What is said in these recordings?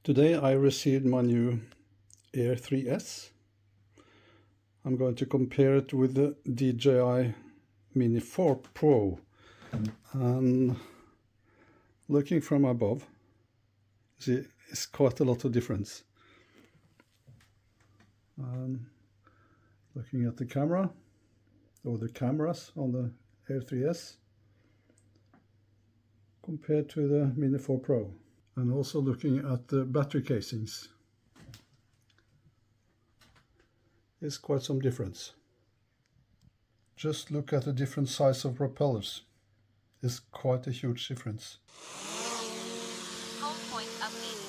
Today I received my new Air 3S. I'm going to compare it with the DJI Mini 4 Pro. And looking from above, see, it's quite a lot of difference. Looking at the camera, or the cameras on the Air 3S, compared to the Mini 4 Pro. And also looking at the battery casings. There's quite some difference. Just look at the different size of propellers. It's quite a huge difference. Home point updated.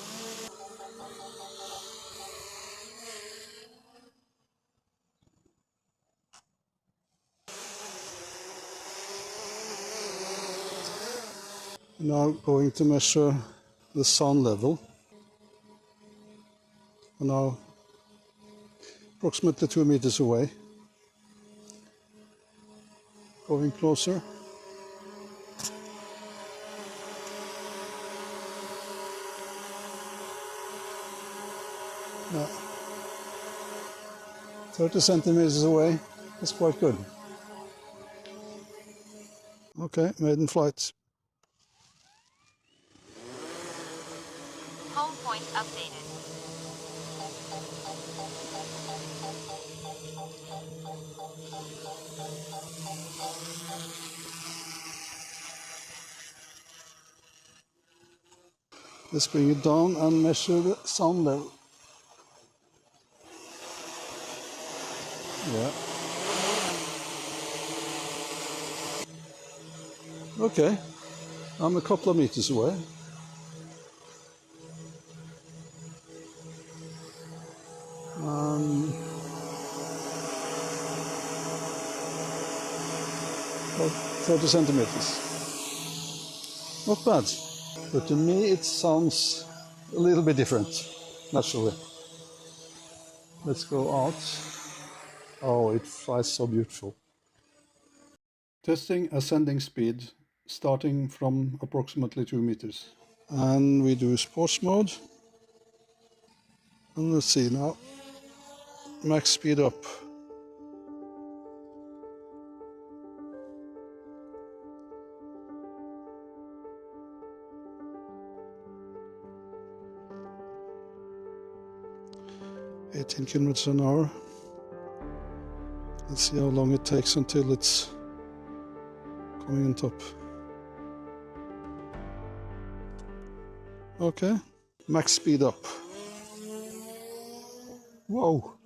Now going to measure the sound level. We're now approximately 2 meters away. Going closer. Yeah. 30 centimeters away. That's quite good. Okay, maiden flight. Home point updated. Let's bring it down and measure the sound level. Yeah. Okay, I'm a couple of meters away. About 30 centimeters. Not bad. But to me it sounds a little bit different, naturally. Let's go out. Oh, it flies so beautiful. Testing ascending speed, starting from approximately 2 meters. And we do sports mode. And let's see now. Max speed up. (18 kilometers an hour). Let's see how long it takes until it's coming on top. Okay, max speed up. Whoa!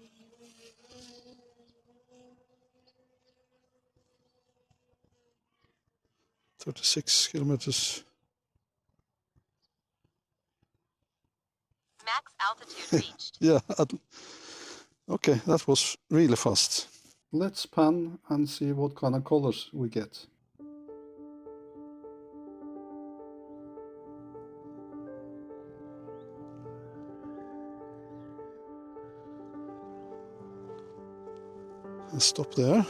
(36 kilometers). Max altitude reached. Yeah, okay, that was really fast. Let's pan and see what kind of colors we get. And stop there.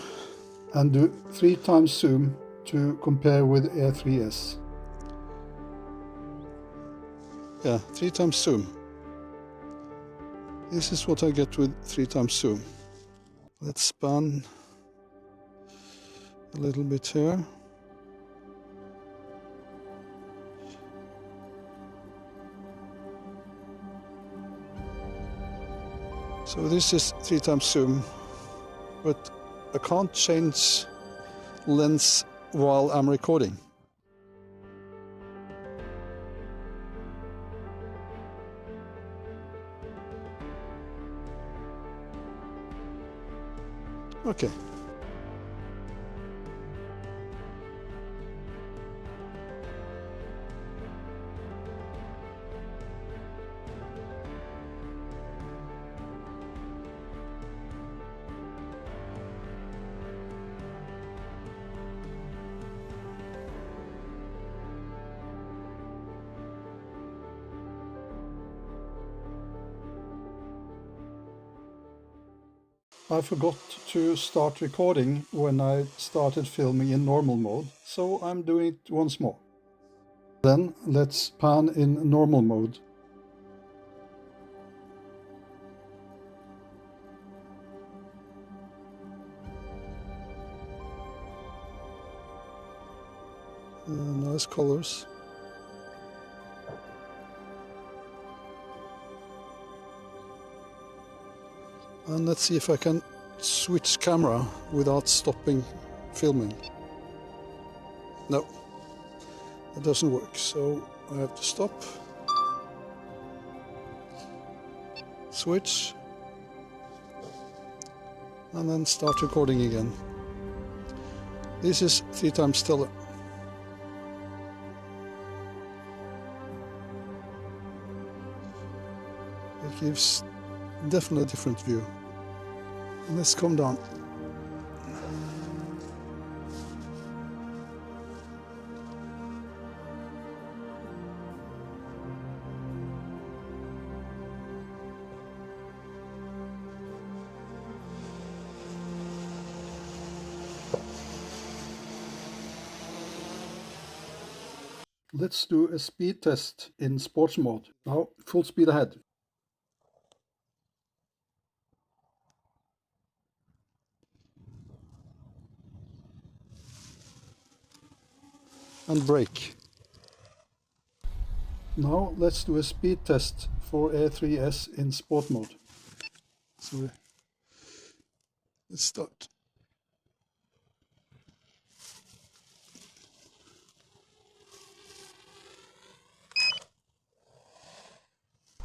And do 3 times zoom to compare with Air 3S. Yeah, 3 times zoom. This is what I get with 3 times zoom. Let's span a little bit here. So this is 3 times zoom, but I can't change lens while I'm recording. Okay. I forgot to start recording when I started filming in normal mode, so I'm doing it once more. Then let's pan in normal mode. nice colors. And let's see if I can switch camera without stopping filming. No, it doesn't work, so I have to stop, switch, and then start recording again. This is 3 times stellar. It gives definitely a different view. Let's come down. Let's do a speed test in sports mode. Now, full speed ahead. And brake. Now let's do a speed test for A3S in sport mode. So let's start.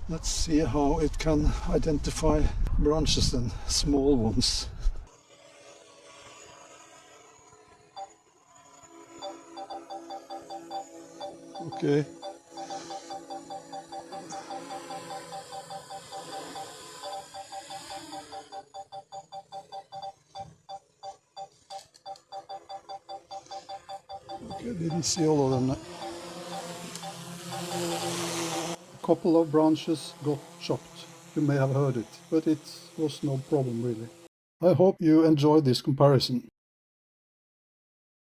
Let's see how it can identify branches and small ones. Okay. Okay, didn't see all of them. A couple of branches got chopped. You may have heard it, but it was no problem really. I hope you enjoyed this comparison.